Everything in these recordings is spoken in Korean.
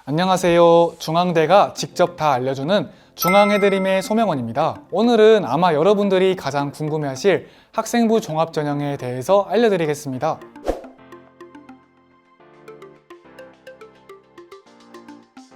안녕하세요. 중앙대가 직접 다 알려주는 중앙해드림의 소명원입니다. 오늘은 아마 여러분들이 가장 궁금해하실 학생부 종합전형에 대해서 알려드리겠습니다.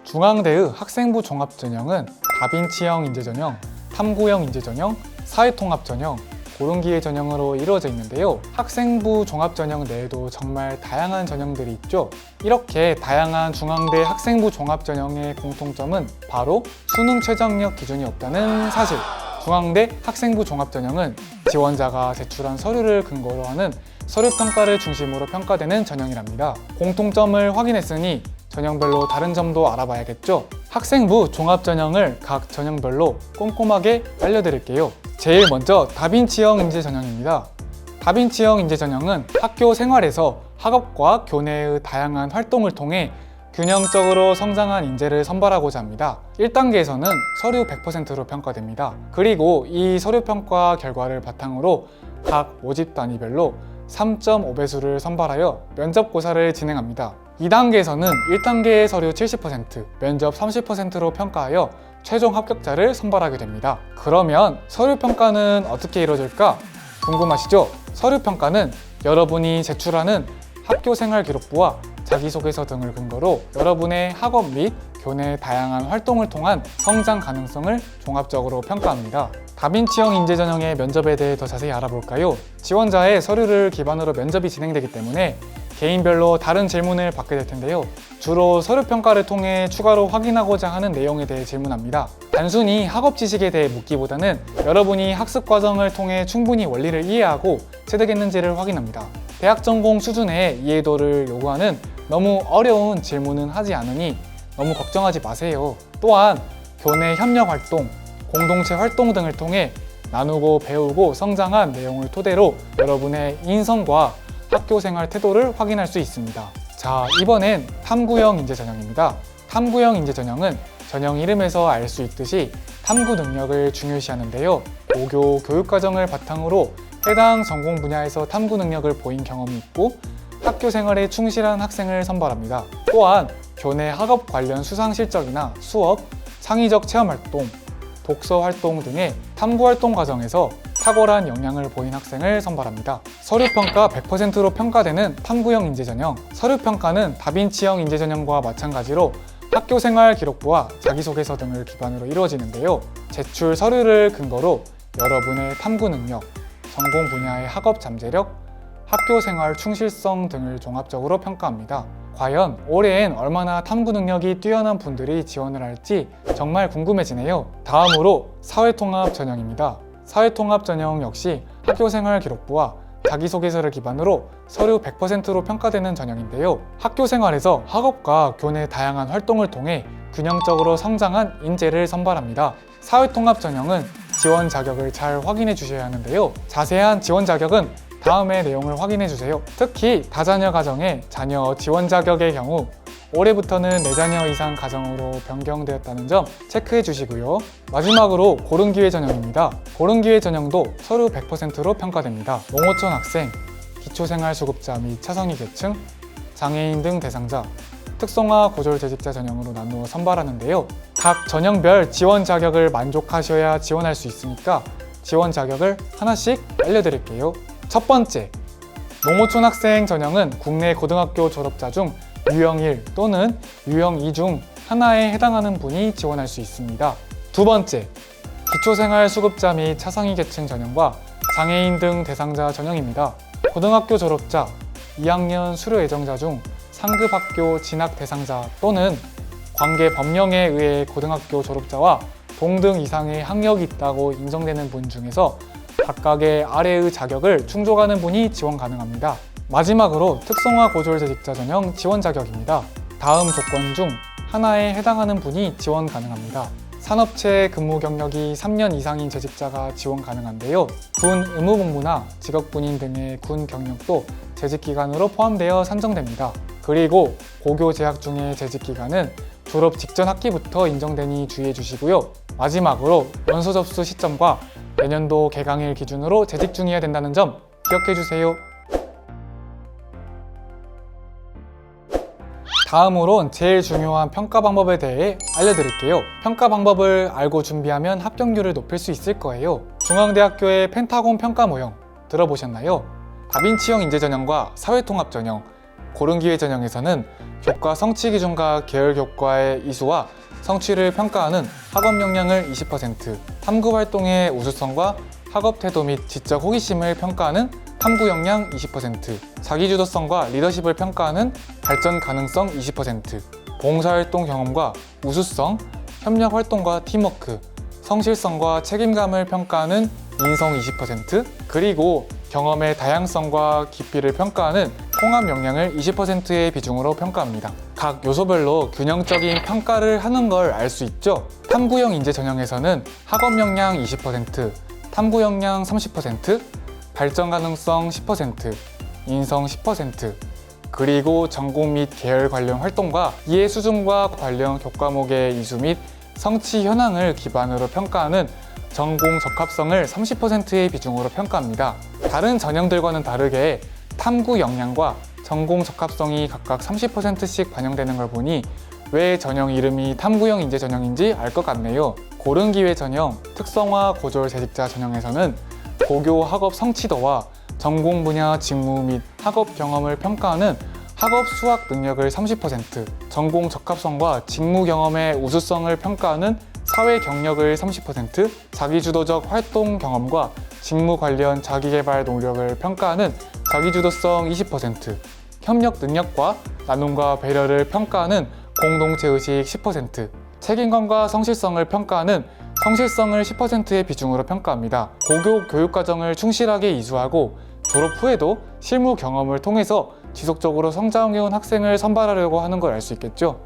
중앙대의 학생부 종합전형은 다빈치형 인재전형, 탐구형 인재전형, 사회통합전형, 고른기회 전형으로 이루어져 있는데요. 학생부 종합전형 내에도 정말 다양한 전형들이 있죠. 이렇게 다양한 중앙대 학생부 종합전형의 공통점은 바로 수능 최저학력 기준이 없다는 사실. 중앙대 학생부 종합전형은 지원자가 제출한 서류를 근거로 하는 서류평가를 중심으로 평가되는 전형이랍니다. 공통점을 확인했으니 전형별로 다른 점도 알아봐야겠죠. 학생부 종합전형을 각 전형별로 꼼꼼하게 알려드릴게요. 제일 먼저 다빈치형 인재전형입니다. 다빈치형 인재전형은 학교 생활에서 학업과 교내의 다양한 활동을 통해 균형적으로 성장한 인재를 선발하고자 합니다. 1단계에서는 서류 100%로 평가됩니다. 그리고 이 서류 평가 결과를 바탕으로 각 모집 단위별로 3.5배수를 선발하여 면접고사를 진행합니다. 2단계에서는 1단계의 서류 70%, 면접 30%로 평가하여 최종 합격자를 선발하게 됩니다. 그러면 서류 평가는 어떻게 이루어질까? 궁금하시죠? 서류 평가는 여러분이 제출하는 학교생활 기록부와 자기소개서 등을 근거로 여러분의 학업 및 교내 다양한 활동을 통한 성장 가능성을 종합적으로 평가합니다. 다빈치형 인재전형의 면접에 대해 더 자세히 알아볼까요? 지원자의 서류를 기반으로 면접이 진행되기 때문에 개인별로 다른 질문을 받게 될 텐데요. 주로 서류 평가를 통해 추가로 확인하고자 하는 내용에 대해 질문합니다. 단순히 학업 지식에 대해 묻기보다는 여러분이 학습 과정을 통해 충분히 원리를 이해하고 체득했는지를 확인합니다. 대학 전공 수준의 이해도를 요구하는 너무 어려운 질문은 하지 않으니 너무 걱정하지 마세요. 또한 교내 협력 활동, 공동체 활동 등을 통해 나누고 배우고 성장한 내용을 토대로 여러분의 인성과 학교생활 태도를 확인할 수 있습니다. 자, 이번엔 탐구형 인재전형입니다. 탐구형 인재전형은 전형 이름에서 알 수 있듯이 탐구 능력을 중요시하는데요. 고교 교육과정을 바탕으로 해당 전공 분야에서 탐구 능력을 보인 경험이 있고 학교 생활에 충실한 학생을 선발합니다. 또한 교내 학업 관련 수상 실적이나 수업, 창의적 체험 활동, 독서 활동 등의 탐구 활동 과정에서 탁월한 역량을 보인 학생을 선발합니다. 서류평가 100%로 평가되는 탐구형 인재전형. 서류평가는 다빈치형 인재전형과 마찬가지로 학교생활 기록부와 자기소개서 등을 기반으로 이루어지는데요. 제출 서류를 근거로 여러분의 탐구 능력, 전공 분야의 학업 잠재력, 학교생활 충실성 등을 종합적으로 평가합니다. 과연 올해엔 얼마나 탐구 능력이 뛰어난 분들이 지원을 할지 정말 궁금해지네요. 다음으로 사회통합 전형입니다. 사회통합 전형 역시 학교생활 기록부와 자기소개서를 기반으로 서류 100%로 평가되는 전형인데요. 학교생활에서 학업과 교내 다양한 활동을 통해 균형적으로 성장한 인재를 선발합니다. 사회통합 전형은 지원 자격을 잘 확인해 주셔야 하는데요. 자세한 지원 자격은 다음의 내용을 확인해 주세요. 특히 다자녀 가정의 자녀 지원 자격의 경우 올해부터는 4자녀 이상 가정으로 변경되었다는 점 체크해 주시고요. 마지막으로 고른기회 전형입니다. 고른기회 전형도 서류 100%로 평가됩니다. 농어촌 학생, 기초생활수급자 및 차성위 계층, 장애인 등 대상자, 특성화 고졸재직자 전형으로 나누어 선발하는데요. 각 전형별 지원 자격을 만족하셔야 지원할 수 있으니까 지원 자격을 하나씩 알려드릴게요. 첫 번째, 농어촌 학생 전형은 국내 고등학교 졸업자 중 유형 1 또는 유형 2 중 하나에 해당하는 분이 지원할 수 있습니다. 두 번째, 기초생활수급자 및 차상위 계층 전형과 장애인 등 대상자 전형입니다. 고등학교 졸업자, 2학년 수료 예정자 중 상급 학교 진학 대상자 또는 관계 법령에 의해 고등학교 졸업자와 동등 이상의 학력이 있다고 인정되는 분 중에서 각각의 아래의 자격을 충족하는 분이 지원 가능합니다. 마지막으로 특성화 고졸재직자 전형 지원 자격입니다. 다음 조건 중 하나에 해당하는 분이 지원 가능합니다. 산업체 근무 경력이 3년 이상인 재직자가 지원 가능한데요. 군 의무복무나 직업군인 등의 군 경력도 재직기간으로 포함되어 산정됩니다. 그리고 고교 재학 중의 재직기간은 졸업 직전 학기부터 인정되니 주의해 주시고요. 마지막으로 원서 접수 시점과 내년도 개강일 기준으로 재직 중이어야 된다는 점 기억해 주세요. 다음으론 제일 중요한 평가 방법에 대해 알려드릴게요. 평가 방법을 알고 준비하면 합격률을 높일 수 있을 거예요. 중앙대학교의 펜타곤 평가 모형 들어보셨나요? 다빈치형 인재전형과 사회통합전형, 고른기회 전형에서는 교과 성취 기준과 계열 교과의 이수와 성취를 평가하는 학업 역량을 20%, 탐구 활동의 우수성과 학업 태도 및 지적 호기심을 평가하는 탐구 역량 20%, 자기주도성과 리더십을 평가하는 발전 가능성 20%, 봉사활동 경험과 우수성, 협력 활동과 팀워크, 성실성과 책임감을 평가하는 인성 20%, 그리고 경험의 다양성과 깊이를 평가하는 통합 역량을 20%의 비중으로 평가합니다. 각 요소별로 균형적인 평가를 하는 걸 알 수 있죠. 탐구형 인재 전형에서는 학업 역량 20%, 탐구 역량 30%, 발전 가능성 10%, 인성 10%, 그리고 전공 및 계열 관련 활동과 이해 수준과 관련 교과목의 이수 및 성취 현황을 기반으로 평가하는 전공 적합성을 30%의 비중으로 평가합니다. 다른 전형들과는 다르게 탐구 역량과 전공 적합성이 각각 30%씩 반영되는 걸 보니 왜 전형 이름이 탐구형 인재 전형인지 알 것 같네요. 고른기회 전형, 특성화 고졸 재직자 전형에서는 고교 학업 성취도와 전공 분야 직무 및 학업 경험을 평가하는 학업 수학 능력을 30%, 전공 적합성과 직무 경험의 우수성을 평가하는 사회 경력을 30%, 자기주도적 활동 경험과 직무 관련 자기개발 노력을 평가하는 자기주도성 20%, 협력 능력과 나눔과 배려를 평가하는 공동체 의식 10%, 책임감과 성실성을 평가하는 성실성을 10%의 비중으로 평가합니다. 고교 교육과정을 충실하게 이수하고 졸업 후에도 실무 경험을 통해서 지속적으로 성장해온 학생을 선발하려고 하는 걸 알 수 있겠죠.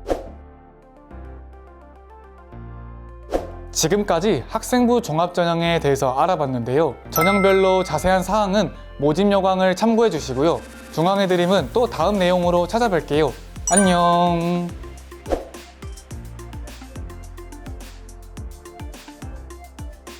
지금까지 학생부 종합전형에 대해서 알아봤는데요. 전형별로 자세한 사항은 모집 요강을 참고해 주시고요. 중앙의 드림은 또 다음 내용으로 찾아뵐게요. 안녕.